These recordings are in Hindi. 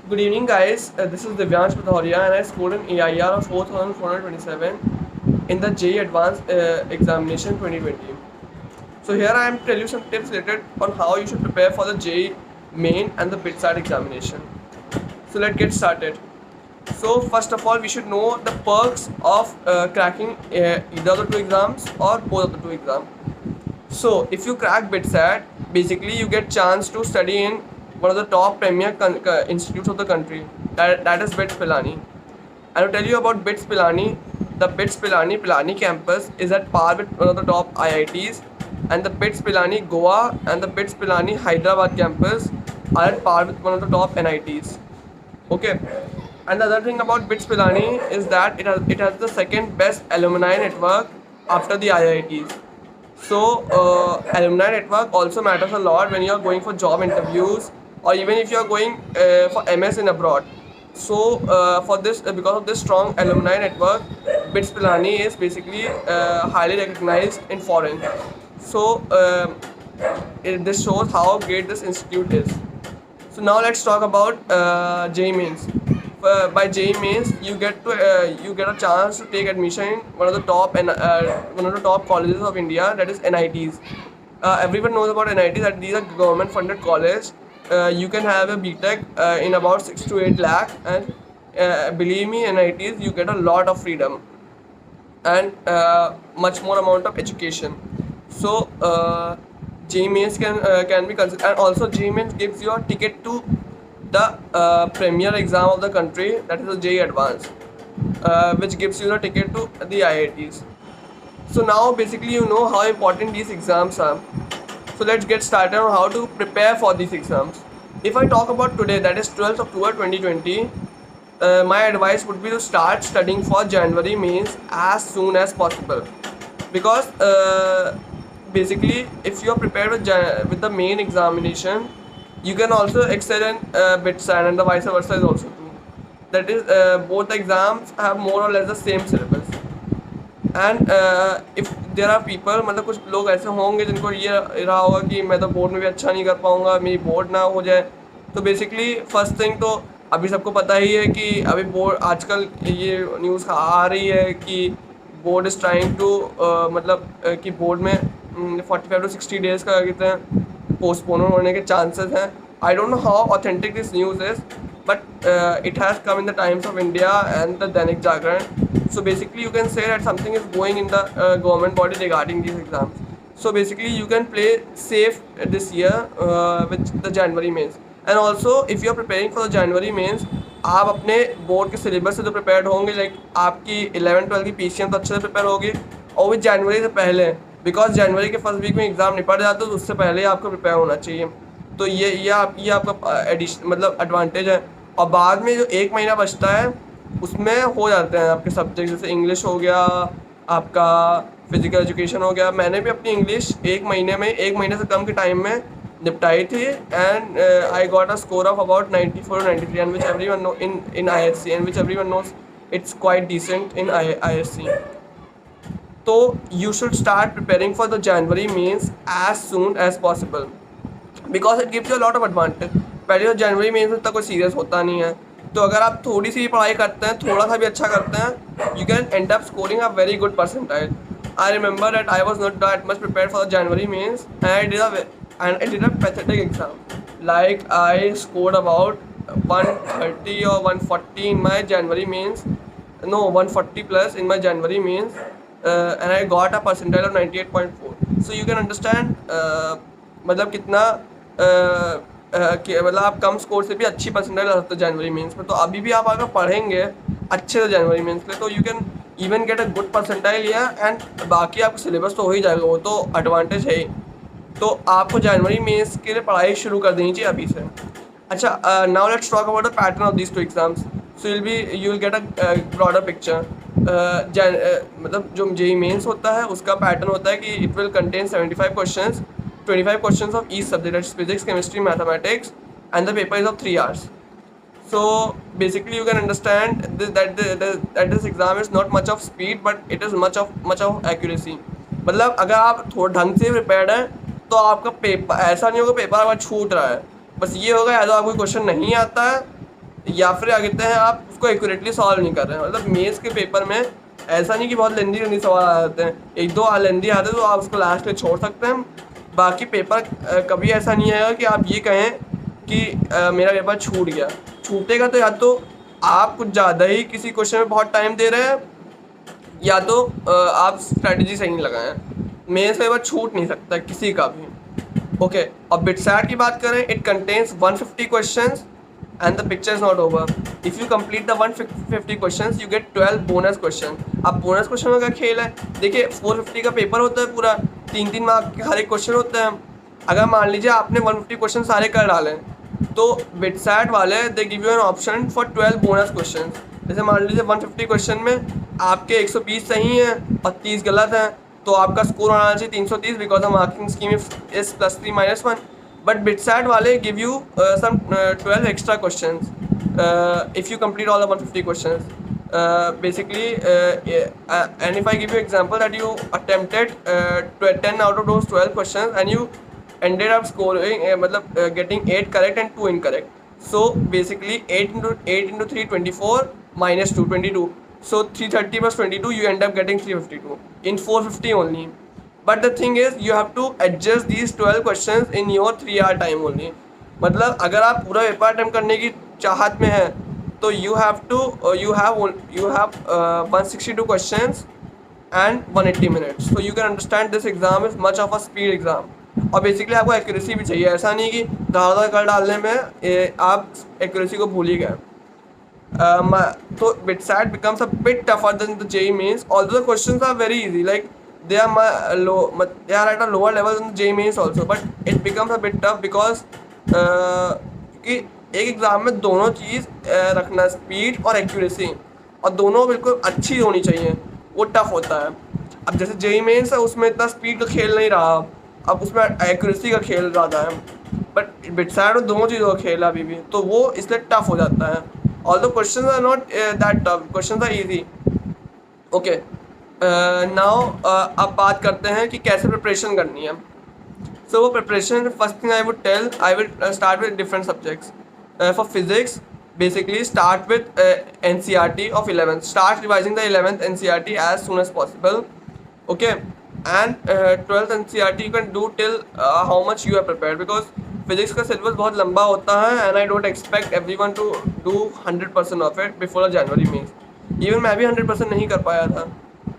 Good evening, guys. This is Divyansh Pathoria, and I scored an AIR of 4,427 in the JEE Advanced Examination 2020. So here I am to tell you some tips related on how you should prepare for the JEE Main and the BITSAT examination. So let's get started. So first of all, we should know the perks of cracking either of the two exams or both of the two exams. So if you crack BITSAT, basically you get chance to study in one of the top premier institutes of the country. That is BITS Pilani. And to tell you about BITS Pilani, the BITS Pilani campus is at par with one of the top IITs, and the BITS Pilani Goa and the BITS Pilani Hyderabad campus are at par with one of the top NITs. Okay. And the other thing about BITS Pilani is that it has the second best alumni network after the IITs. So alumni network also matters a lot when you are going for job interviews or even if you are going for MS in abroad. So for this, because of this strong alumni network, BITS Pilani is basically highly recognized in foreign. So this shows how great this institute is. So now let's talk about JEE Mains. By JEE Mains, you get a chance to take admission in one of the top colleges of India, that is NITs. Everyone knows about NITs, that these are government funded college. You can have a BTech in about 6 to 8 lakh, and believe me, NITs you get a lot of freedom and much more amount of education. So JEE Mains can be considered, and also JEE Mains gives you a ticket to the premier exam of the country, that is the JEE Advanced, which gives you the ticket to the IITs. So now basically you know how important these exams are. So let's get started on how to prepare for these exams. If I talk about today, that is 12th October 2020, my advice would be to start studying for January mains as soon as possible, because basically if you are prepared with the main examination, you can also excel in BITSAT, and the vice versa is also true. That is, both exams have more or less the same syllabus. And if there are people, मतलब कुछ लोग ऐसे होंगे जिनको ये रहा होगा कि मैं तो बोर्ड में भी अच्छा नहीं कर पाऊँगा, मेरी बोर्ड ना हो जाए. तो बेसिकली फर्स्ट थिंग तो अभी सबको पता ही है कि अभी बोर्ड, आजकल ये न्यूज़ आ रही है कि बोर्ड इज़ ट्राइंग टू, मतलब कि बोर्ड में 45 to 60 days का कहते हैं पोस्टपोन होने के चांसेस हैं. I don't know how authentic this news is, but it has come in the Times of India and the Dainik Jagran. So basically you can say that something is going in the government body regarding these exams. So basically you can play safe this year with the January mains. And also if you are preparing for the January mains, आप अपने बोर्ड के सिलेबस से तो प्रिपेयर्ड होंगे, लाइक आपकी 11-12 की PCM तो अच्छे से प्रिपेयर होगी, और विद जनवरी से पहले, बिकॉज जनवरी के फर्स्ट वीक में एग्ज़ाम निपट जाते, तो उससे पहले ही आपको प्रिपेयर होना चाहिए. तो ये आपका एडिशन, मतलब एडवांटेज है. और बाद में जो 1 महीना बचता है उसमें हो जाते हैं आपके सब्जेक्ट, जैसे इंग्लिश हो गया, आपका फिजिकल एजुकेशन हो गया. मैंने भी अपनी इंग्लिश 1 महीने से कम के टाइम में निपटाई थी, and I got a score of about 94 or 93, and which every one know in ISC, and which every one knows it's quite decent in ISC. तो you should start preparing for the January Mains as soon as possible, because it gives you a lot of advantage. पहले तो जनवरी में इतना कोई सीरियस होता नहीं है, तो अगर आप थोड़ी सी पढ़ाई करते हैं, थोड़ा सा भी अच्छा करते हैं, you can end up scoring a very good percentile. I remember that I was not that much prepared for the January Mains, and I did a pathetic exam. Like I scored about 130 or 140 in my January mains, no, 140 plus in my January mains, and I got a percentile of 98.4. So you can understand मतलब कितना कि मतलब आप कम स्कोर से भी अच्छी परसेंटाइल ला सकते हो जनवरी मेंस में. तो अभी भी आप अगर पढ़ेंगे अच्छे से जनवरी मेंस के लिए, तो you can even get a good percentile या, एंड बाकी आपका सिलेबस तो हो ही जाएगा, वो तो एडवांटेज है ही. तो आपको जनवरी मेंस के लिए पढ़ाई शुरू कर देनी चाहिए अभी से. अच्छा, now let's talk about the pattern of these two exams. So you will get a broader picture. मतलब जो JEE मेंस होता है उसका पैटर्न होता है कि it will contain 75 questions, 25 questions of each subject, that's physics, chemistry, mathematics, and the paper is of 3 hours. So basically you can understand that this exam is not much of speed, but it is much of accuracy. मतलब अगर आप थोड़ा ढंग से प्रिपेयर्ड हैं तो आपका पेपर ऐसा नहीं होगा पेपर अगर छूट रहा है. बस ये होगा या तो आपको क्वेश्चन नहीं आता है, या फिर क्या कहते हैं आप उसको एक्यूरेटली सॉल्व नहीं कर रहे हैं। मतलब मेंस के पेपर में ऐसा नहीं कि बहुत लेंदी सवाल आ जाते हैं, एक दो लेंदी आते हैं तो आप उसको लास्ट में छोड़ सकते हैं। बाकी पेपर कभी ऐसा नहीं आएगा कि आप ये कहें कि मेरा पेपर छूट गया। छूटेगा तो या तो आप कुछ ज़्यादा ही किसी क्वेश्चन में बहुत टाइम दे रहे हैं, या तो आप स्ट्रैटेजी सही नहीं लगाए हैं। मेरे से पेपर छूट नहीं सकता किसी का भी। ओके, अब बिटसैट की बात करें, it contains 150 questions and the picture is not over. If you complete the 150 questions, you get 12 bonus question. अब बोनस क्वेश्चन का खेल है, देखिए 450 का पेपर होता है पूरा, 3-3 मार्क के हर एक क्वेश्चन होते हैं। अगर मान लीजिए आपने 150 क्वेश्चन सारे कर डाले तो बिटसैट वाले दे give you an option for 12 bonus question. जैसे मान लीजिए 150 क्वेश्चन में आपके 120 सही हैं और 30 गलत हैं, तो आपका स्कोर आना चाहिए 330 because the marking scheme is +3 -1। But BitSat wale give you some 12 extra questions if you complete all the 150 questions. Basically, and if I give you example that you attempted 10 out of those 12 questions and you ended up scoring getting 8 correct and 2 incorrect. So basically 8 into 3 24 minus 2 22. So 330 plus 22 you end up getting 352 in 450 only. But the thing is you have to adjust these 12 questions in your 3 hour time only. मतलब अगर आप पूरा पेपर अटेम्प्ट करने की चाहत में हैं तो you have 162 questions and 180 minutes. So you can understand this exam is much of a speed exam. और बेसिकली आपको एक्यूरेसी भी चाहिए, ऐसा नहीं कि दादा कर डालने में आप एक्यूरेसी को भूल ही गए। So BitSat becomes a bit tougher than the JEE Mains, although the questions are very easy. Like they are at a lower level than the JEE Mains also, but it becomes a bit tough because कि एक एग्ज़ाम में दोनों चीज़ रखना, स्पीड और एक्यूरेसी, और दोनों बिल्कुल अच्छी होनी चाहिए, वो टफ होता है। अब जैसे JEE Mains है उसमें इतना स्पीड का खेल नहीं रहा, अब उसमें एक्यूरेसी का खेल ज़्यादा है, बट BitSat में दोनों चीज़ों का खेल है अभी भी, तो वो इसलिए टफ हो जाता है। Although questions are not that tough, questions are easy. Okay, now अब बात करते हैं कि कैसे प्रिपरेशन करनी है। So वो preparation, first thing I will start with different subjects. For physics basically start with NCERT of 11th. Start revising the 11th NCERT as soon as possible. Okay, and 12th NCERT you can do till how much you are prepared, because physics का सिलेबस बहुत लंबा होता है and I don't expect everyone to do 100% of it before January Mains. Even मैं भी 100% नहीं कर पाया था,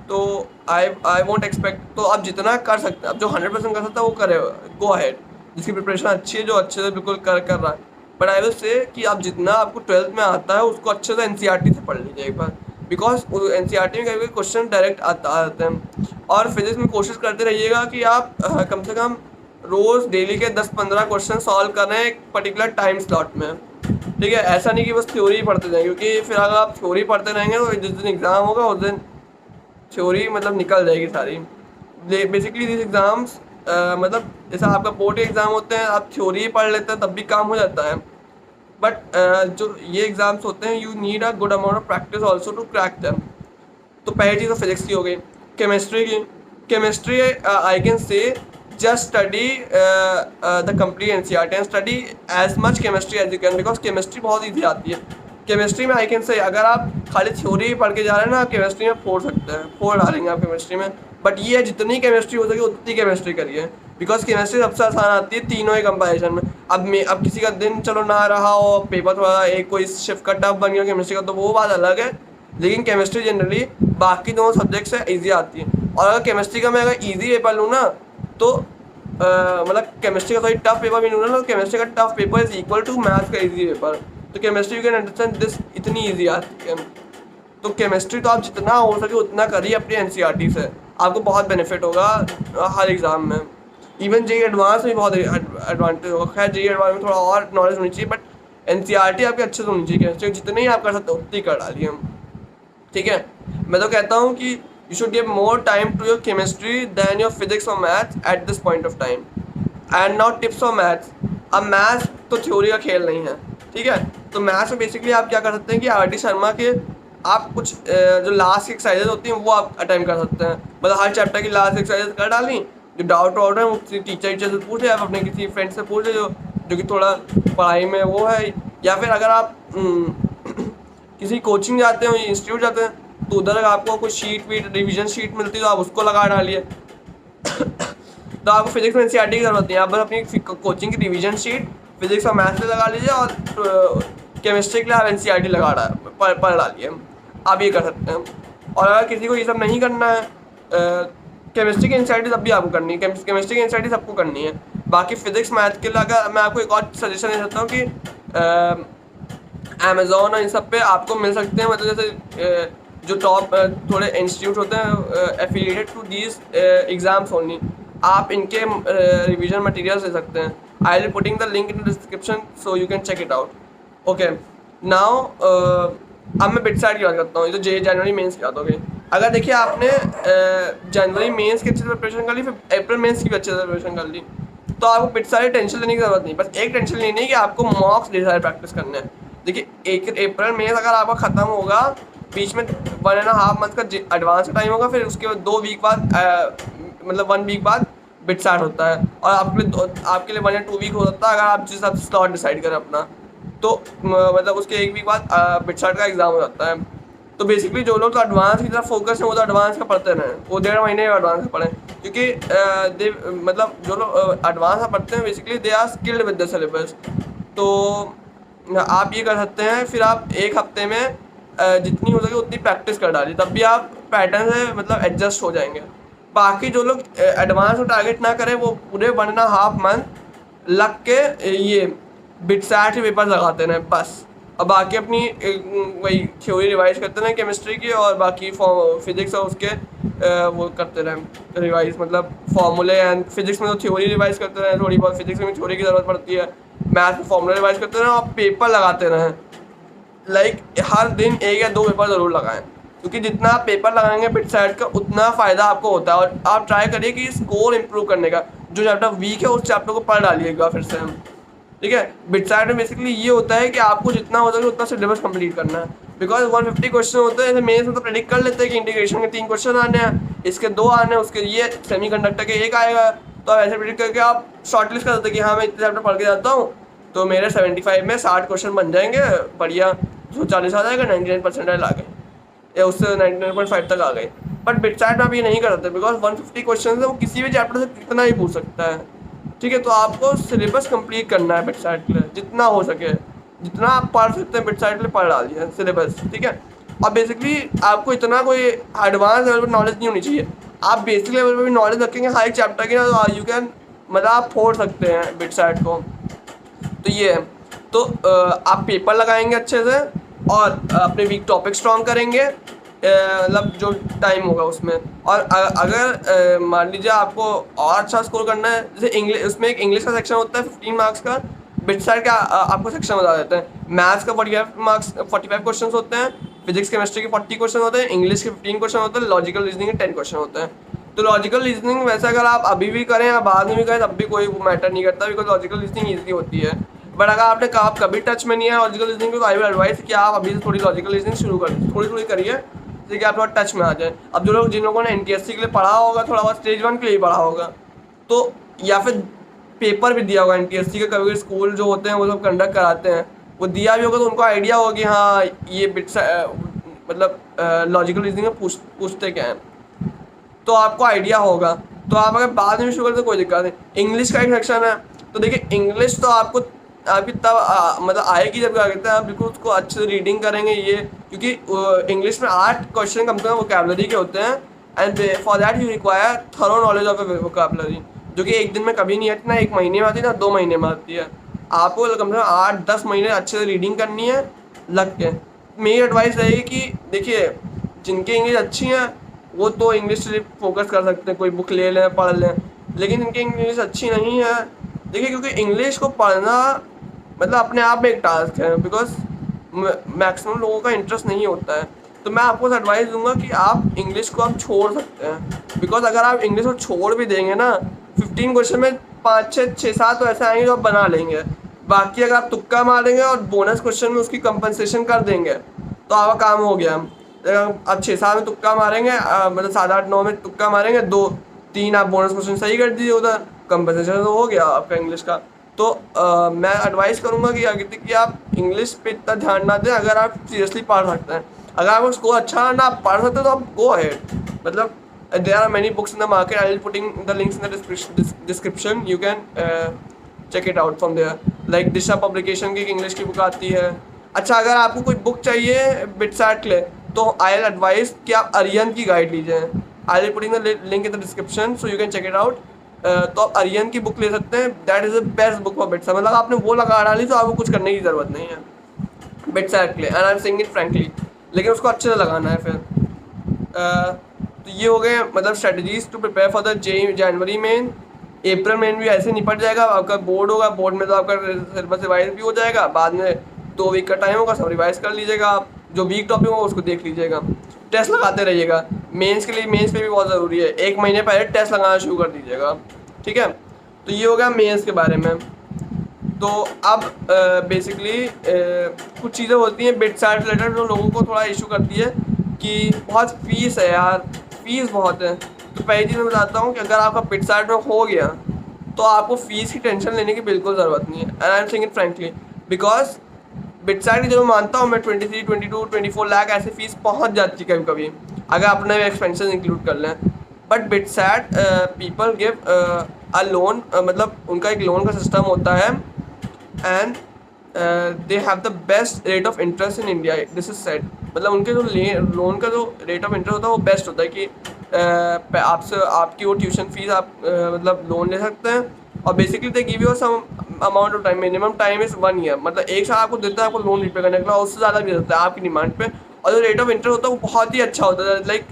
तो आई वोंट एक्सपेक्ट। तो आप जितना कर सकते हैं, अब जो 100% कर सकता है वो करे, गो अहेड। जिसकी प्रिपरेशन अच्छी है, जो अच्छे से बिल्कुल कर रहा है, बट आई विल से कि आप जितना आपको 12th में आता है उसको अच्छे से NCERT से पढ़ लीजिए एक बार, बिकॉज NCERT में कभी क्वेश्चन डायरेक्ट आते हैं। और फिजिक्स में कोशिश करते रहिएगा कि आप कम से कम रोज़ डेली के 10-15 क्वेश्चन सॉल्व कर रहे हैं एक पर्टिकुलर टाइम स्लॉट में, ठीक है। ऐसा नहीं कि बस थ्योरी पढ़ते जाएं, क्योंकि फिर अगर आप थ्योरी पढ़ते रहेंगे तो जिस दिन एग्ज़ाम होगा उस दिन थ्योरी मतलब निकल जाएगी सारी। बेसिकली दिस एग्ज़ाम्स मतलब जैसा आपका बोर्ड के एग्ज़ाम होते हैं, आप थ्योरी पढ़ लेते हैं तब भी काम हो जाता है, बट जो ये एग्ज़ाम्स होते हैं you need a good amount of practice also to crack them. तो पहली चीज़ तो फिजिक्स की हो गई। Chemistry I can say just study the complete NCERT and study as much chemistry as you can, because chemistry बहुत ईजी आती है। केमिस्ट्री में आई कैन से अगर आप खाली थ्योरी पढ़ के जा रहे हैं ना, आप केमिस्ट्री में 4 सकते हैं, 4 डालेंगे आप केमिस्ट्री में, बट ये है जितनी केमिस्ट्री हो सके उतनी केमिस्ट्री करिए, बिकॉज केमिस्ट्री सबसे आसान आती है तीनों ही कंपारिजन में। अब किसी का दिन चलो ना रहा हो, पेपर थोड़ा एक कोई शिफ्ट का टफ बन गया केमिस्ट्री का, तो वो बात अलग है, लेकिन केमिस्ट्री जनरली बाकी दोनों सब्जेक्ट से ईजी आती है। और अगर केमिस्ट्री का मैं अगर ईजी पेपर लूँ ना, तो मतलब केमिस्ट्री का थोड़ी टफ पेपर भी लूँगा ना, तो केमिस्ट्री का tough paper is equal to maths का इजी पेपर। तो chemistry you can understand this इतनी ईजी आती है। तो केमिस्ट्री तो आप जितना हो सके उतना करिए अपनी NCERT से, आपको बहुत बेनिफिट होगा हर एग्ज़ाम में। इवन JEE एडवांस में बहुत एडवांटेज होगा। खैर JEE एडवांस में थोड़ा और नॉलेज होनी चाहिए, बट NCERT आपकी अच्छे से होनी चाहिए। केमिस्ट्री जितने ही आप कर सकते हो उतनी कर डालिए, ठीक है। मैं तो कहता हूँ कि you should give more time to your chemistry than your physics or maths at this point of time. And now tips for maths. अब मैथ्स तो थ्योरी का खेल नहीं है, ठीक है। तो मैथ्स में बेसिकली आप क्या कर सकते हैं कि RD शर्मा के आप कुछ जो लास्ट एक्सरसाइजेज होती हैं वो आप अटेम्प्ट कर सकते हैं। मतलब हर चैप्टर की लास्ट एक्सरसाइजेज कर डाली, जो डाउट है वो किसी टीचर से पूछ ले, आप अपने किसी फ्रेंड से पूछ ले जो कि थोड़ा पढ़ाई में वो है, या फिर अगर आप किसी कोचिंग जाते हो, इंस्टीट्यूट जाते हैं, तो उधर अगर आपको कोई शीट वीट रिविजन शीट मिलती है तो आप उसको लगा डालिए। तो आपको फिजिक्स में एनसीईआरटी की जरूरत नहीं है, आप बस अपनी कोचिंग की रिविजन शीट फिजिक्स और मैथ्स में लगा लीजिए और केमिस्ट्री के लिए आप एनसीईआरटी लगा पढ़ डालिए। आप ये कर सकते हैं। और अगर किसी को ये सब नहीं करना है, केमिस्ट्री की एनसीईआरटी तब भी आपको करनी है, केमिस्ट्री की एनसीईआरटी सबको करनी है। बाकी फिजिक्स मैथ के लिए अगर मैं आपको एक और सजेशन दे सकता हूँ कि अमेज़ॉन और इन सब पे आपको मिल सकते हैं, मतलब जैसे जो टॉप थोड़े इंस्टीट्यूट होते हैं affiliated to these exams only, आप इनके रिवीजन मटेरियल्स ले सकते हैं। I will putting the link in the description so you can check it out. Okay, now अब मैं बिट साइड की बात करता हूँ। ये तो जनवरी मेंस की बात हो गई। अगर देखिए आपने जनवरी मेंस की अच्छे से प्रिपरेशन कर ली, फिर अप्रैल मेंस की भी अच्छे से प्रिपरेशन कर ली, तो आपको बिट सारी टेंशन लेने की जरूरत नहीं। बस एक टेंशन लेनी है कि आपको मॉक्स ढेर सारे प्रैक्टिस करने हैं। देखिए एक अप्रैल में अगर आपका ख़त्म होगा, बीच में 1.5 मंथ का एडवांस टाइम होगा, फिर उसके बाद 2 वीक बाद मतलब 1 वीक बाद बिट स्टार्ट होता है, और आपके लिए 1 या 2 वीक हो सकता है अगर आप जिस हिसाब से स्लॉट डिसाइड करें अपना। तो मतलब उसके 1 वीक बाद बिट स्टार्ट का एग्ज़ाम हो जाता है। तो बेसिकली जो लोग तो एडवांस की तरफ फोकस है वो तो एडवांस का पढ़ते रहें, वो 1.5 महीने का एडवांस का पढ़ें, क्योंकि मतलब जो लोग एडवांस का पढ़ते हैं basically they are skilled with the syllabus. तो आप ये कर सकते हैं, फिर आप एक हफ्ते में जितनी हो सके उतनी प्रैक्टिस कर डालिए, तब भी आप पैटर्न से मतलब एडजस्ट हो जाएंगे। बाकी जो लोग एडवांस को टारगेट ना करें वो पूरे 1.5 मंथ लग के ये बिट सैट पेपर लगाते हैं बस। और बाकी अपनी वही थ्योरी रिवाइज करते रहें केमिस्ट्री की, और बाकी फिजिक्स और उसके वो करते रहें रिवाइज, मतलब फार्मूले एंड फिजिक्स में तो थ्योरी रिवाइज करते रहें, थोड़ी बहुत फिजिक्स में थ्योरी की ज़रूरत पड़ती है, मैथ में फार्मूला रिवाइज करते रहें और पेपर लगाते रहें। लाइक हर दिन 1 या 2 पेपर ज़रूर लगाएं, क्योंकि जितना आप पेपर लगाएंगे बिट साइड का उतना फ़ायदा आपको होता है। और आप ट्राई करिए कि स्कोर इंप्रूव करने का, जो चैप्टर वीक है उस चैप्टर को पढ़ डालिएगा फिर से। ठीक है, बिट साइड में बेसिकली ये होता है कि आपको जितना हो सके उतना सिलेबस कंप्लीट करना है, बिकॉज 150 क्वेश्चन होते हैं। जैसे मेंस में तो प्रेडिक्ट कर लेते हैं कि इंटीग्रेशन के 3 क्वेश्चन आने हैं, इसके 2 आने हैं, उसके ये सेमीकंडक्टर के 1 आएगा। तो आप ऐसे प्रेडिक्ट करके आप शॉर्ट लिस्ट कर सकते हैं कि हाँ मैं इतने चैप्टर पढ़ के जाता हूँ तो मेरे 75 में 60 क्वेश्चन बन जाएंगे, बढ़िया 140 आ जाएगा, 99% आ गए या उससे 99.5 तक आ गए। बट बिट साइड में आप ये नहीं कर सकते, बिकॉज 150 क्वेश्चन है वो किसी भी चैप्टर से कितना ही पूछ सकता है। ठीक है, तो आपको सिलेबस कंप्लीट करना है बिट साइड के लिए जितना हो सके, जितना आप पढ़ सकते हैं बिट साइड के लिए पढ़ डालिए सिलेबस। ठीक है, और बेसिकली आपको इतना कोई एडवांस लेवल पर नॉलेज नहीं होनी चाहिए, आप बेसिक लेवल पर भी नॉलेज रखेंगे हर एक चैप्टर की ना, तो यू कैन मतलब आप फोड़ सकते हैं बिट साइड को। तो ये है, तो आप पेपर लगाएंगे अच्छे से और अपने वीक टॉपिक स्ट्रॉन्ग करेंगे, मतलब जो टाइम होगा उसमें। और अगर मान लीजिए आपको और अच्छा स्कोर करना है, जैसे इंग्लिश, उसमें एक इंग्लिश का सेक्शन होता है 15 मार्क्स का, बिट साइड का आपको सेक्शन बता देते हैं। मैथ्स का 45 क्वेश्चन होते हैं, फिजिक्स केमिस्ट्री के 40 क्वेश्चन होते हैं, इंग्लिश के 15 क्वेश्चन होते हैं, लॉजिकल रीजनिंग के 10 क्वेश्चन होते हैं। तो लॉजिकल रीजनिंग वैसे अगर आप अभी भी करें या बाद में भी करें तब भी कोई मैटर नहीं करता, बिकॉज लॉजिकल रीजनिंग ईजी होती है। बट अगर आपने आप कभी टच में नहीं है लॉजिकल रीजनिंग को, तो आई विल एडवाइस कि आप अभी से थोड़ी लॉजिकल रीजनिंग शुरू करें, थोड़ी थोड़ी करिए, जैसे कि आप थोड़ा टच में आ जाए। अब जिन लोगों ने एनटीएससी के लिए पढ़ा होगा, थोड़ा बहुत स्टेज 1 के लिए पढ़ा होगा, तो या फिर पेपर भी दिया होगा एनटीएससी का, कभी स्कूल जो होते हैं वो सब कंडक्ट कराते हैं, वो दिया भी होगा, तो उनको आइडिया होगा कि हाँ ये बिट्स मतलब लॉजिकल रीजनिंग में पूछते क्या हैं, तो आपको आइडिया होगा। तो आप अगर बाद में शुरू करते तो कोई दिक्कत नहीं। इंग्लिश का एक सेक्शन है, तो देखिए इंग्लिश तो आपकी तब मतलब आएगी जब क्या कहते हैं आप बिल्कुल उसको अच्छे से रीडिंग करेंगे ये, क्योंकि इंग्लिश में 8 क्वेश्चन कम से कम वोकैबुलरी के होते हैं, and for that you require thorough knowledge of A vocabulary, जो कि एक दिन में कभी नहीं आती, ना 1 महीने में आती है, ना 2 महीने में आती है। आपको कम से कम 8-10 महीने अच्छे से रीडिंग करनी है लग के। मेरी एडवाइस रहेगी कि देखिए जिनकी इंग्लिश अच्छी है वो तो इंग्लिश सिर्फ फोकस कर सकते हैं, कोई बुक ले लें पढ़ लें, लेकिन जिनकी इंग्लिश अच्छी नहीं है, देखिए क्योंकि इंग्लिश को पढ़ना मतलब अपने आप में एक टास्क है, बिकॉज मैक्सिमम लोगों का इंटरेस्ट नहीं होता है। तो मैं आपको एडवाइस दूंगा कि आप इंग्लिश को आप छोड़ सकते हैं, बिकॉज अगर आप इंग्लिश को छोड़ भी देंगे ना, 15 क्वेश्चन में 5-6-7 तो ऐसे आएंगे जो आप बना लेंगे। बाकी अगर आप तुक्का मारेंगे और बोनस क्वेश्चन में उसकी कंपनसेशन कर देंगे तो आपका काम हो गया। आप 6-7 में तुक्का मारेंगे, मतलब 7-8-9 में तुक्का मारेंगे, 2-3 आप बोनस क्वेश्चन सही कर दीजिए, उधर कंपनसेशन तो हो गया आपका इंग्लिश का। तो मैं एडवाइस करूँगा कि आगे कि आप इंग्लिश पे इतना ध्यान ना दें अगर आप सीरियसली पढ़ सकते हैं। अगर आपको स्कोर अच्छा ना आप पढ़ सकते हो तो आप गो अहेड। मतलब there are many books in the market, I will putting the links in the description, you can check it out from there. Like Disha publication की एक इंग्लिश की बुक आती है। अच्छा, अगर आपको कोई बुक चाहिए बिटसैट के लिए तो आई विल एडवाइस कि आप आर्यन की गाइड लीजिए। I will putting the link in the description so you can check it out. तो आप आर्यन की बुक ले सकते हैं, that is the best book for BITSAT. मतलब आपने वो लगा डाली तो आपको कुछ करने की ज़रूरत नहीं है बिटसैट के लिए, and I am saying it frankly. लेकिन उसको अच्छे से लगाना है फिर। तो ये हो गए मतलब strategies to prepare for the January में। अप्रैल में भी ऐसे निपट जाएगा। आपका बोर्ड होगा, बोर्ड में तो आपका सिलेबस रिवाइज भी हो जाएगा। बाद में 2 वीक का टाइम होगा, सब रिवाइज कर लीजिएगा। आप जो वीक टॉपिक होगा उसको देख लीजिएगा। टेस्ट लगाते रहिएगा। मेंस के लिए, मेंस पे भी बहुत ज़रूरी है, 1 महीने पहले टेस्ट लगाना शुरू कर दीजिएगा। ठीक है, तो ये हो गया मेंस के बारे में। तो अब बेसिकली कुछ चीज़ें होती हैं बिटसैट रिलेटेड जो लोगों को थोड़ा इशू करती है कि बहुत फीस है यार, फीस बहुत है। तो पहली चीज़ मैं बताता हूँ कि अगर आपका बिटसैट में हो गया तो आपको फ़ीस की टेंशन लेने की बिल्कुल ज़रूरत नहीं है, and I am saying it frankly. Because BITSAT की जो मानता हूँ मैं 23, 22, 24 लाख ऐसे फीस पहुँच जाती है कभी कभी अगर अपने एक्सपेंसेस इंक्लूड कर लें। But BITSAT people give a loan, मतलब उनका एक लोन का सिस्टम होता है, and they have the best rate of interest in India, this is said. मतलब उनके जो लोन का जो रेट ऑफ इंटरेस्ट होता है वो बेस्ट होता है कि आपसे आपकी वो ट्यूशन फीस आप मतलब लोन ले सकते हैं। और basically they give you some amount of time, minimum time is 1 year. मतलब 1 साल आपको देता है आपको लोन रिपे करने के लिए, उससे ज़्यादा भी देता है आपकी डिमांड पे। और जो रेट ऑफ इंटरेस्ट होता है वो बहुत ही अच्छा होता है। लाइक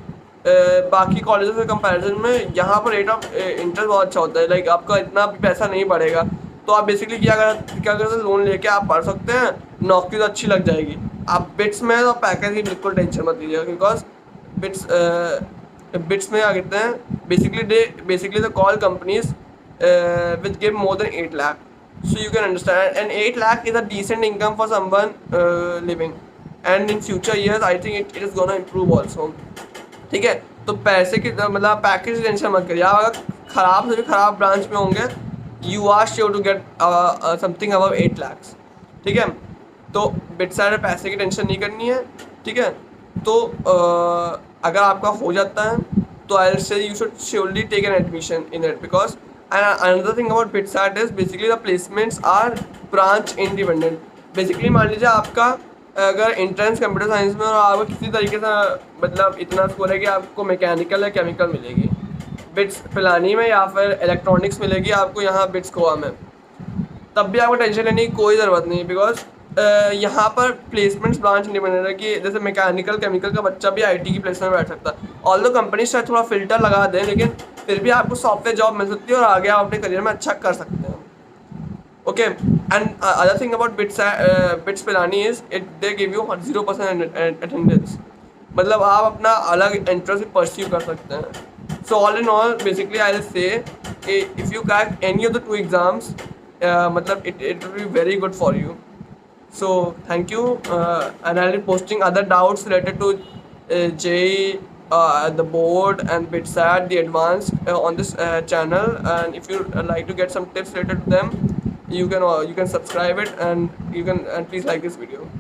बाकी कॉलेजेस के कंपैरिजन में यहाँ पर रेट ऑफ इंटरेस्ट बहुत अच्छा होता है। लाइक आपका इतना भी पैसा नहीं बढ़ेगा। तो आप बेसिकली क्या करते हैं, लोन लेके आप पढ़ सकते हैं, नौकरी तो अच्छी लग जाएगी। आप बिट्स में और पैकेज की बिल्कुल टेंशन मत लीजिएगा, बिकॉज बिट्स बिट्स में क्या कहते हैं, basically the call companies which give more than 8 lakh, so you can understand. And 8 lakh is a decent income for someone living, and in future years I think it is gonna improve also. ठीक है, तो पैसे की मतलब पैकेज की टेंशन मत करिए। आप अगर ख़राब से भी ख़राब ब्रांच में होंगे, you are sure to get something above 8 lakhs। ठीक है, तो बिटसैट में पैसे की टेंशन नहीं करनी है। ठीक है, तो अगर आपका हो जाता है तो I will say you should surely take an admission in it, because another thing about BITSAT is basically the placements are branch independent. Basically मान लीजिए आपका अगर एंट्रेंस कंप्यूटर साइंस में और आपको किसी तरीके से मतलब इतना स्कोर है कि आपको मैकेनिकल या केमिकल मिलेगी बिट्स पिलानी में, या फिर इलेक्ट्रॉनिक्स मिलेगी आपको यहाँ बिट्स गोवा में, तब भी आपको टेंशन लेने की कोई ज़रूरत नहीं। बिकॉज यहाँ पर प्लेसमेंट्स ब्रांच इंडिपेंडेंट है कि जैसे मैकेनिकल केमिकल का बच्चा भी आईटी की प्लेसमेंट में बैठ सकता है। ऑल दो कंपनी शायद थोड़ा फिल्टर लगा दें, लेकिन फिर भी आपको सॉफ्टवेयर जॉब मिल सकती है और आगे आप अपने करियर में अच्छा कर सकते हैं। Okay, and other thing about bits Pilani is it they give you 0% attendance. मतलब आप अपना अलग इंटरेस्ट परस्यू कर सकते हैं। So all in all, basically I'll say if you crack any of the 2 exams, matlab it will be very good for you. So thank you, and I'll be posting other doubts related to JEE, the board and BITSAT, the advanced on this channel. And if you like to get some tips related to them, you can subscribe it, and please like this video.